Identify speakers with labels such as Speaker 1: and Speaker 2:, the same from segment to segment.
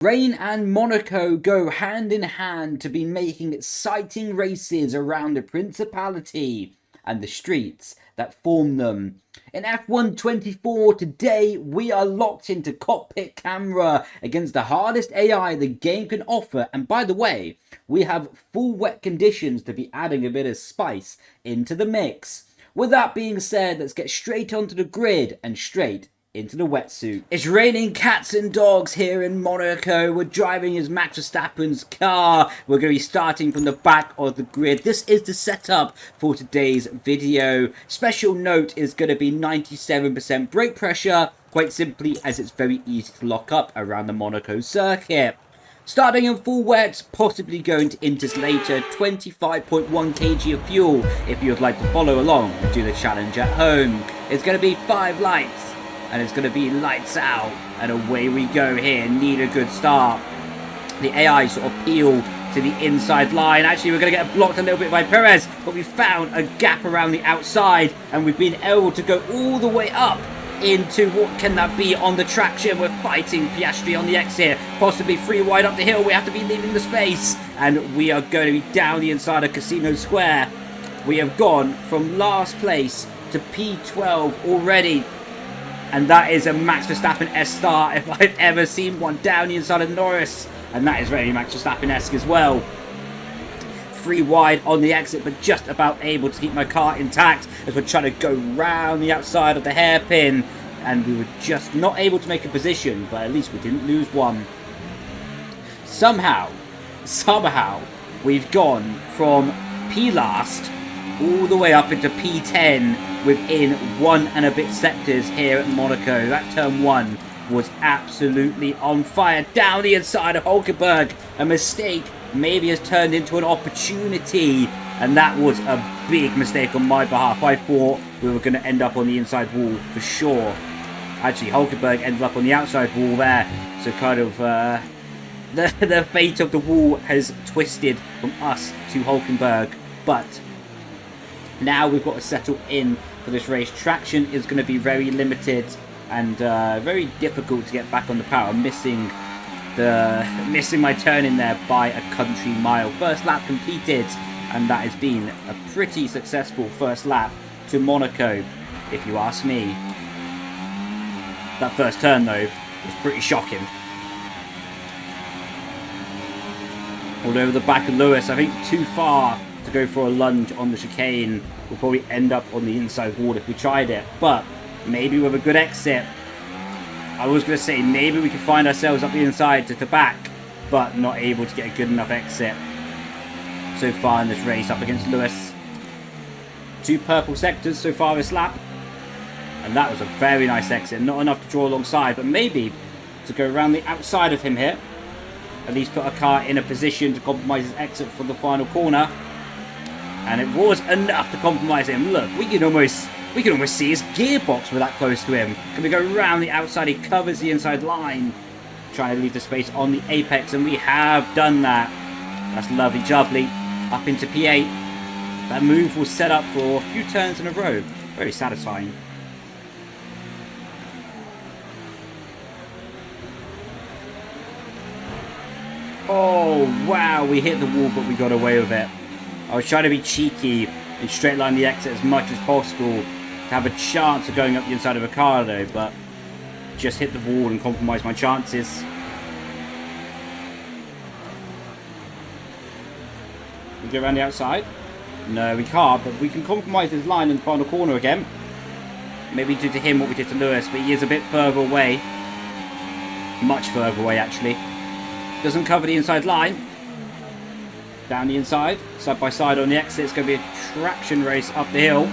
Speaker 1: Rain and Monaco go hand in hand to be making exciting races around the Principality and the streets that form them. In F1 24 today, we are locked into cockpit camera against the hardest AI the game can offer. And by the way, we have full wet conditions to be adding a bit of spice into the mix. With that being said, let's get straight onto the grid and straight into the wetsuit. It's raining cats and dogs here in Monaco. We're driving as Max Verstappen's car. We're going to be starting from the back of the grid. This is the setup for today's video. Special note is going to be 97% brake pressure, quite simply as it's very easy to lock up around the Monaco circuit. Starting in full wet, possibly going to inters later, 25.1 kg of fuel if you would like to follow along and do the challenge at home. It's going to be 5 lights. And it's going to be lights out, and away we go here. Need a good start. The AI sort of peel to the inside line. Actually, we're going to get blocked a little bit by Perez, but we found a gap around the outside, and we've been able to go all the way up into what can that be on the traction. We're fighting Piastri on the exit, possibly 3 wide up the hill. We have to be leaving the space, and we are going to be down the inside of Casino Square. We have gone from last place to P12 already. And that is a Max Verstappen S-Star if I've ever seen one, down the inside of Norris. And that is very Max Verstappen-esque as well. 3 wide on the exit, but just about able to keep my car intact as we're trying to go round the outside of the hairpin. And we were just not able to make a position, but at least we didn't lose one. Somehow, we've gone from P-last all the way up into P10 within 1 and a bit sectors here at Monaco. That turn 1 was absolutely on fire. Down the inside of Hulkenberg. A mistake maybe has turned into an opportunity. And that was a big mistake on my behalf. I thought we were going to end up on the inside wall for sure. Actually, Hulkenberg ended up on the outside wall there. So kind of the fate of the wall has twisted from us to Hulkenberg. But now we've got to settle in for this race. Traction is going to be very limited and very difficult to get back on the power. Missing my turn in there by a country mile. First lap completed, and that has been a pretty successful first lap to Monaco, if you ask me. That first turn, though, was pretty shocking. All over the back of Lewis, I think too far to go for a lunge on the chicane. We'll probably end up on the inside wall if we tried it, but maybe with a good exit. I was going to say maybe we could find ourselves up the inside to back, but not able to get a good enough exit so far in this race up against Lewis. 2 purple sectors so far this lap, and that was a very nice exit. Not enough to draw alongside, but maybe to go around the outside of him here. At least put a car in a position to compromise his exit for the final corner. And it was enough to compromise him. Look, we can almost see his gearbox. We're that close to him. Can we go around the outside? He covers the inside line, trying to leave the space on the apex, and we have done that. That's lovely jubbly. Up into P8. That move was set up for a few turns in a row. Very satisfying. Oh, wow. We hit the wall, but we got away with it. I was trying to be cheeky and straight line the exit as much as possible to have a chance of going up the inside of a car, though, but just hit the wall and compromise my chances. We go around the outside? No, we can't, but we can compromise his line in the final corner again. Maybe do to him what we did to Lewis, but he is a bit further away. Much further away, actually. Doesn't cover the inside line. Down the inside, side by side on the exit. It's going to be a traction race up the hill.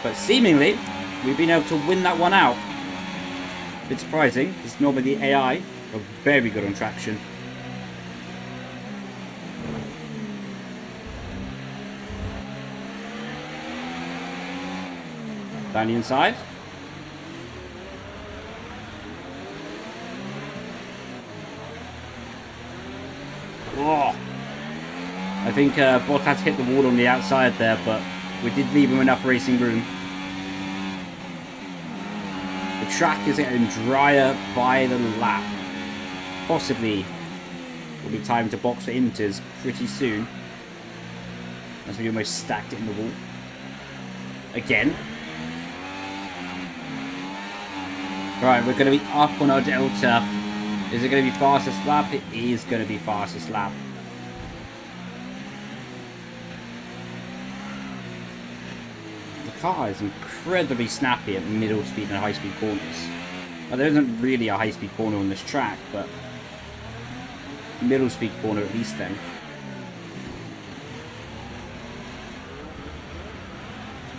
Speaker 1: But seemingly, we've been able to win that one out. A bit surprising, because normally the AI are very good on traction. Down the inside. Oh. I think Bottas hit the wall on the outside there, but we did leave him enough racing room. The track is getting drier by the lap. possibly will be time to box for inters pretty soon. As we almost stacked it in the wall. Again. Right, we're going to be up on our delta. Is it going to be fastest lap? It is going to be fastest lap. The car is incredibly snappy at middle speed and high speed corners. Now, there isn't really a high speed corner on this track, but middle speed corner at least then.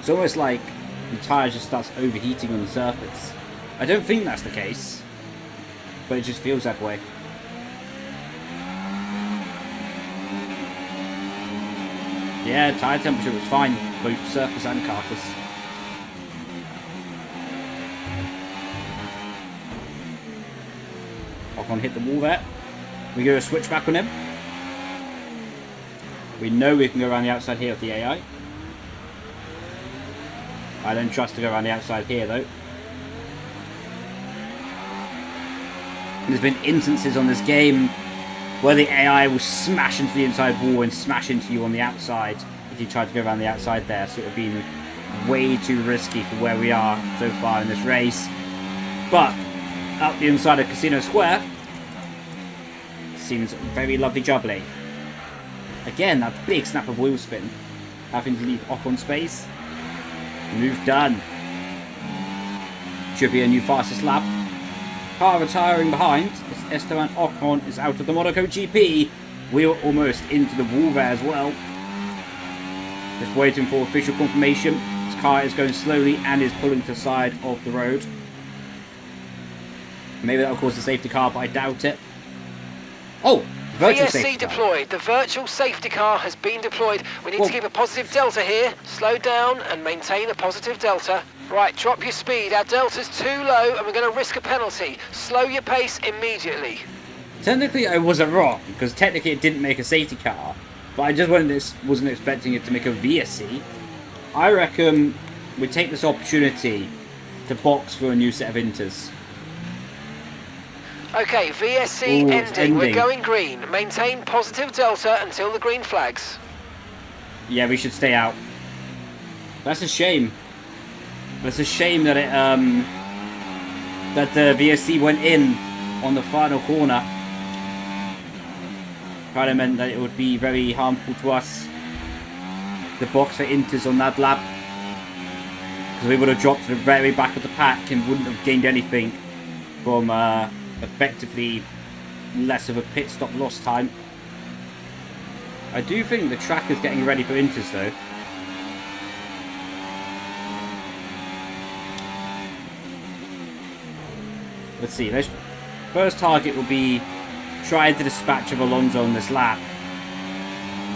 Speaker 1: It's almost like the tyre just starts overheating on the surface. I don't think that's the case, but it just feels that way. Yeah, tyre temperature was fine, both surface and carcass. Ocon hit the wall there. We go a switchback on him. We know we can go around the outside here with the AI. I don't trust to go around the outside here though. There's been instances on this game where the AI will smash into the inside wall and smash into you on the outside if you try to go around the outside there. So it would have been way too risky for where we are so far in this race. But up the inside of Casino Square seems very lovely jubbly. Again, that big snap of wheel spin, having to leave Ocon space. Move done. Should be a new fastest lap. Car retiring behind as Esteban Ocon is out of the Monaco GP. We're almost into the wall there as well. Just waiting for official confirmation. His car is going slowly and is pulling to the side of the road. Maybe that'll cause a safety car, but I doubt it. Oh! Virtual
Speaker 2: VSC
Speaker 1: safety
Speaker 2: deployed. The virtual safety car has been deployed. We need to keep a positive delta here. Slow down and maintain a positive delta. Right, drop your speed. Our delta's too low and we're going to risk a penalty. Slow your pace immediately.
Speaker 1: Technically, I wasn't wrong, because technically it didn't make a safety car. But I just wasn't expecting it to make a VSC. I reckon we take this opportunity to box for a new set of inters.
Speaker 2: Okay, VSC ending. We're going green. Maintain positive delta until the green flags.
Speaker 1: Yeah, we should stay out. That's a shame. It's a shame that it that the VSC went in on the final corner. Kind of meant that it would be very harmful to us. The box for inters on that lap, because we would have dropped to the very back of the pack and wouldn't have gained anything from effectively less of a pit stop loss time. I do think the track is getting ready for inters though. Let's see, first target will be trying to dispatch of Alonso on this lap.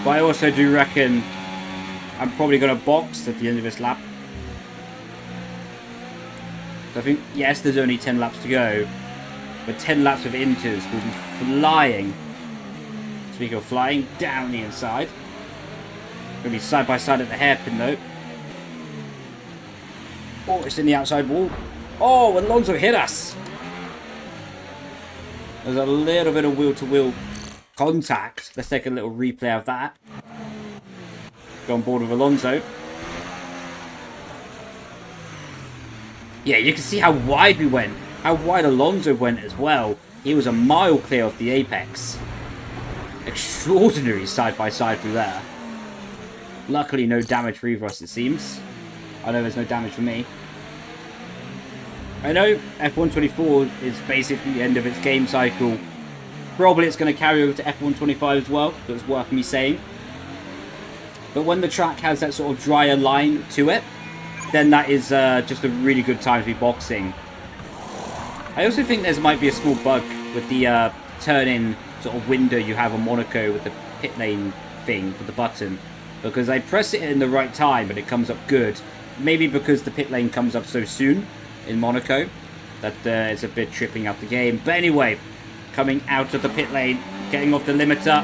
Speaker 1: But I also do reckon I'm probably going to box at the end of this lap. So I think, yes, there's only 10 laps to go. But 10 laps of inters will be flying. Speaking of flying, down the inside. Going to be side by side at the hairpin though. Oh, it's in the outside wall. Oh, Alonso hit us. There's a little bit of wheel-to-wheel contact. Let's take a little replay of that. Go on board with Alonso. Yeah, you can see how wide we went. How wide Alonso went as well. He was a mile clear of the apex. Extraordinary side-by-side through there. Luckily, no damage for either of us, it seems. I know there's no damage for me. I know F124 is basically the end of its game cycle. Probably it's going to carry over to F125 as well, so it's worth me saying. But when the track has that sort of drier line to it, then that is just a really good time to be boxing. I also think there might be a small bug with the turn-in sort of window you have on Monaco with the pit lane thing with the button. Because I press it in the right time and it comes up good. Maybe because the pit lane comes up so soon in Monaco that it's a bit tripping up the game. But anyway, coming out of the pit lane, getting off the limiter.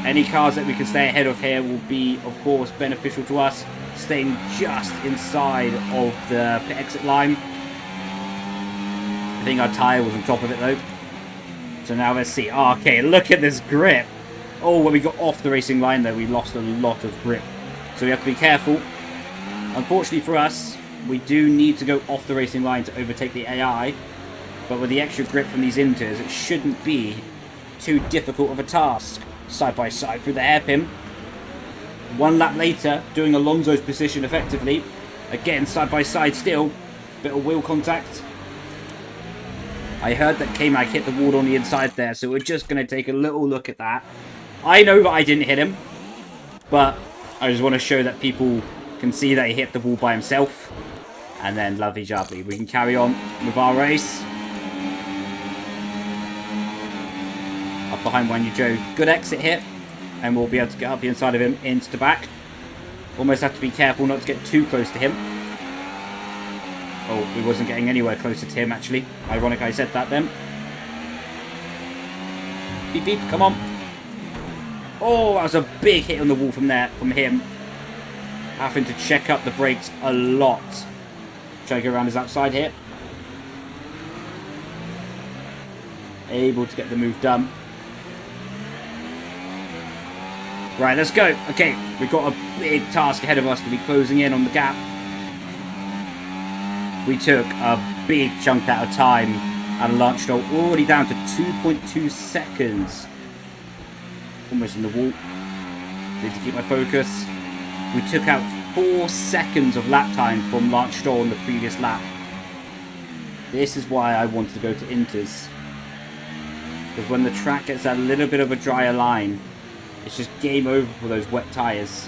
Speaker 1: Any cars that we can stay ahead of here will be, of course, beneficial to us. Staying just inside of the pit exit line. I think our tyre was on top of it though. So now let's see. Oh, okay, look at this grip. Oh, when we got off the racing line there, we lost a lot of grip. So we have to be careful. Unfortunately for us, we do need to go off the racing line to overtake the AI. But with the extra grip from these inters, it shouldn't be too difficult of a task. Side by side through the hairpin. One lap later, doing Alonso's position effectively. Again, side by side still. Bit of wheel contact. I heard that K-Mag hit the wall on the inside there, so we're just going to take a little look at that. I know that I didn't hit him, but I just want to show that people can see that he hit the wall by himself. And then, lovely jubbly, we can carry on with our race. Up behind Wanyu Joe, good exit here, and we'll be able to get up the inside of him into the back. Almost have to be careful not to get too close to him. Oh, we wasn't getting anywhere closer to him, actually. Ironic I said that then. Beep, beep, come on. Oh, that was a big hit on the wall from there, from him. Having to check up the brakes a lot. Try to go around his outside here. Able to get the move done. Right, let's go. Okay, we've got a big task ahead of us to be closing in on the gap. We took a big chunk out of time and launched already down to 2.2 seconds. Almost in the wall. Need to keep my focus. We took out 4 seconds of lap time from launch stall on the previous lap. This is why I wanted to go to inters. Because when the track gets a little bit of a drier line, it's just game over for those wet tyres.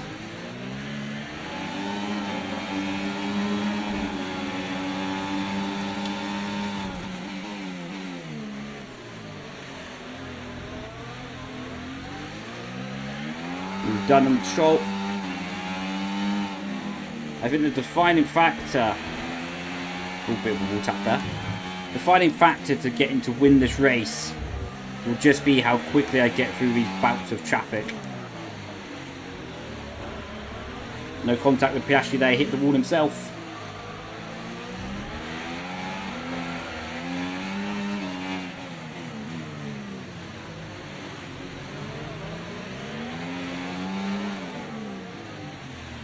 Speaker 1: We've done on the stroll. I think the defining factor... Oh, bit of a wall tap there. The defining factor to getting to win this race will just be how quickly I get through these bouts of traffic. No contact with Piastri there, hit the wall himself.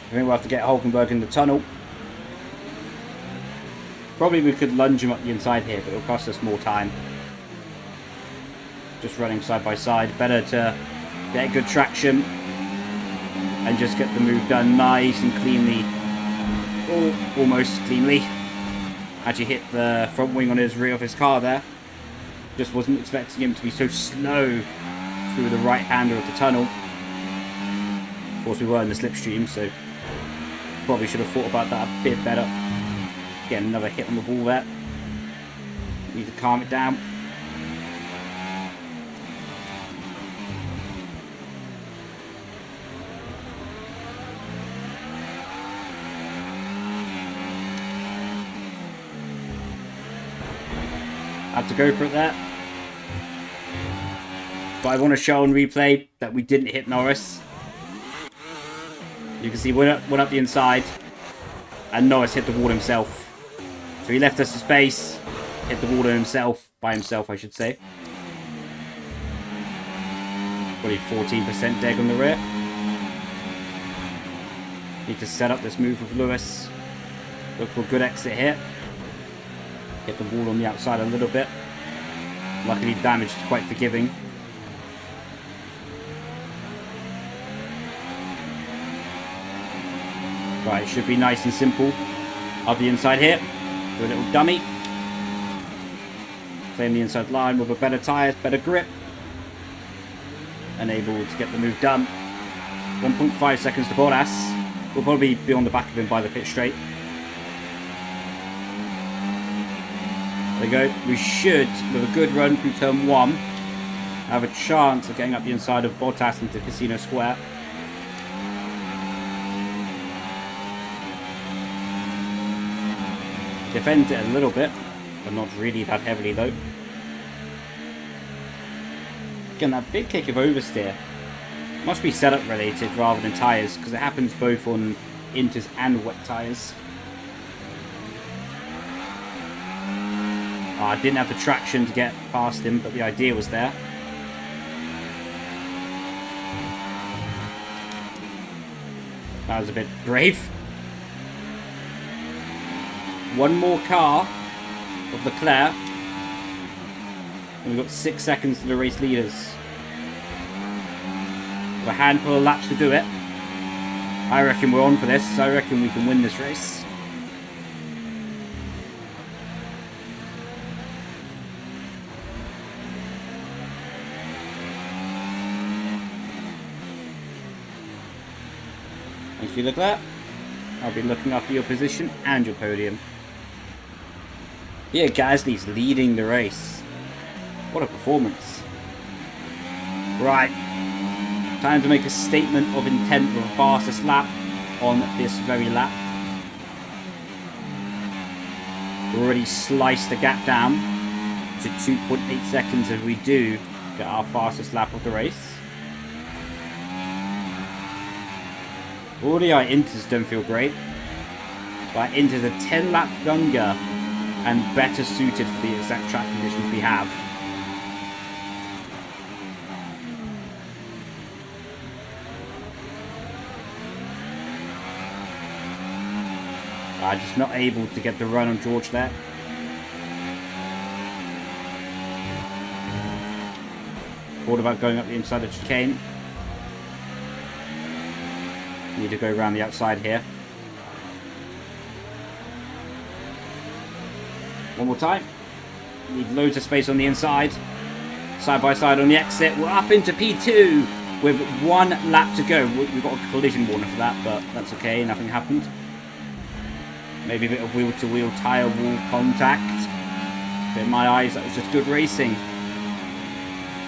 Speaker 1: I think we'll have to get Hulkenberg in the tunnel. Probably we could lunge him up the inside here, but it'll cost us more time. Just running side by side. Better to get good traction and just get the move done nice and cleanly. Oh, almost cleanly. Actually hit the front wing on his rear of his car there. Just wasn't expecting him to be so slow through the right hander of the tunnel. Of course, we were in the slipstream, so probably should have thought about that a bit better. Get another hit on the wall there. Need to calm it down. Had to go for it there. But I want to show on replay that we didn't hit Norris. You can see went up the inside and Norris hit the wall himself. So he left us the space, hit the wall himself, by himself I should say. Probably 14% deg on the rear. Need to set up this move with Lewis. Look for a good exit here. Hit the wall on the outside a little bit. Luckily damage is quite forgiving. Right, should be nice and simple. Up the inside here. Do a little dummy. Claim the inside line with a better tyre, better grip. And able to get the move done. 1.5 seconds to Bottas. We'll probably be on the back of him by the pit straight. There we go. We should, with a good run through turn 1, have a chance of getting up the inside of Bottas into Casino Square. Defend it a little bit, but not really that heavily though. Again, that big kick of oversteer must be setup related rather than tyres, because it happens both on inters and wet tyres. I didn't have the traction to get past him, but the idea was there. That was a bit brave. One more car of Leclerc. And we've got 6 seconds to the race leaders. A handful of laps to do it. I reckon we're on for this. I reckon we can win this race. Thank you, Leclerc. I'll be looking after your position and your podium. Yeah, Gasly's leading the race. What a performance. Right. Time to make a statement of intent for the fastest lap on this very lap. We've already sliced the gap down to 2.8 seconds as we do get our fastest lap of the race. Already our inters don't feel great. But our inters are 10 laps younger and better suited for the exact track conditions we have. Just not able to get the run on George there. Thought about going up the inside of chicane. Need to go around the outside here. One more time. Need loads of space on the inside. Side by side on the exit. We're up into P2 with 1 lap to go. We've got a collision warner for that, but that's okay. Nothing happened. Maybe a bit of wheel-to-wheel tyre wall contact. But in my eyes, that was just good racing.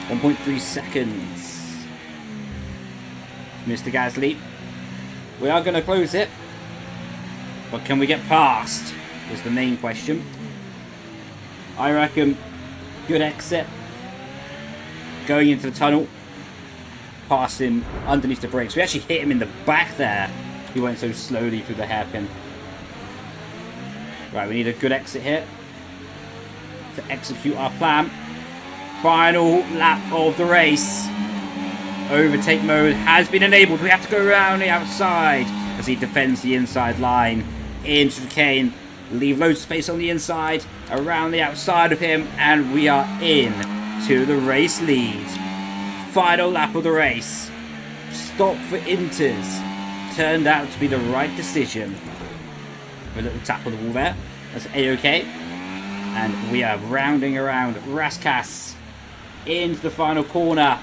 Speaker 1: 1.3 seconds. Mr. Gasly. We are going to close it. But can we get past? Is the main question. I reckon good exit. Going into the tunnel. Past him underneath the brakes. We actually hit him in the back there. He went so slowly through the hairpin. Right, we need a good exit here to execute our plan. Final lap of the race. Overtake mode has been enabled. We have to go around the outside as he defends the inside line. Into the chicane. Leave loads of space on the inside. Around the outside of him. And we are in to the race lead. Final lap of the race. Stop for inters. Turned out to be the right decision. A little tap on the wall there. That's A-OK. And we are rounding around Raskas into the final corner.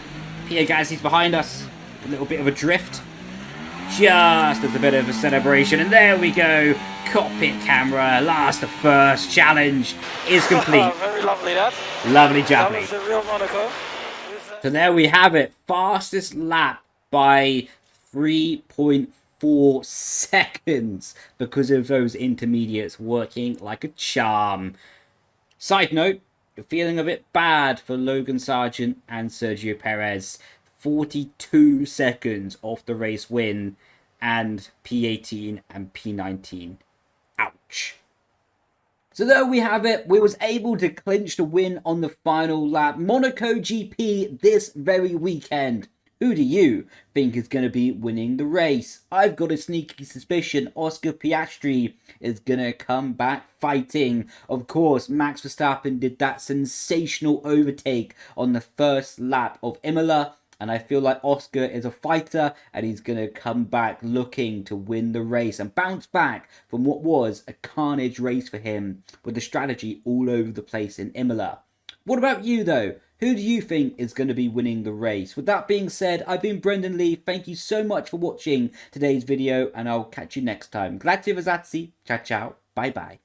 Speaker 1: Pierre Gasly's behind us. A little bit of a drift. Just as a bit of a celebration. And there we go. Cockpit camera. Last of first. Challenge is complete.
Speaker 2: Very lovely, that.
Speaker 1: Lovely job.
Speaker 2: That was the real Monaco.
Speaker 1: So there we have it. Fastest lap by 3.4 seconds because of those intermediates working like a charm. Side note, you're feeling a bit bad for Logan Sargent and Sergio Perez. 42 seconds off the race win and P18 and P19. Ouch. So there we have it. We was able to clinch the win on the final lap. Monaco GP this very weekend. Who do you think is going to be winning the race? I've got a sneaky suspicion Oscar Piastri is going to come back fighting. Of course, Max Verstappen did that sensational overtake on the first lap of Imola. And I feel like Oscar is a fighter and he's going to come back looking to win the race and bounce back from what was a carnage race for him with the strategy all over the place in Imola. What about you though? Who do you think is going to be winning the race? With that being said, I've been Brendon Leigh. Thank you so much for watching today's video and I'll catch you next time. Grazie Vazazzi. Ciao ciao. Bye bye.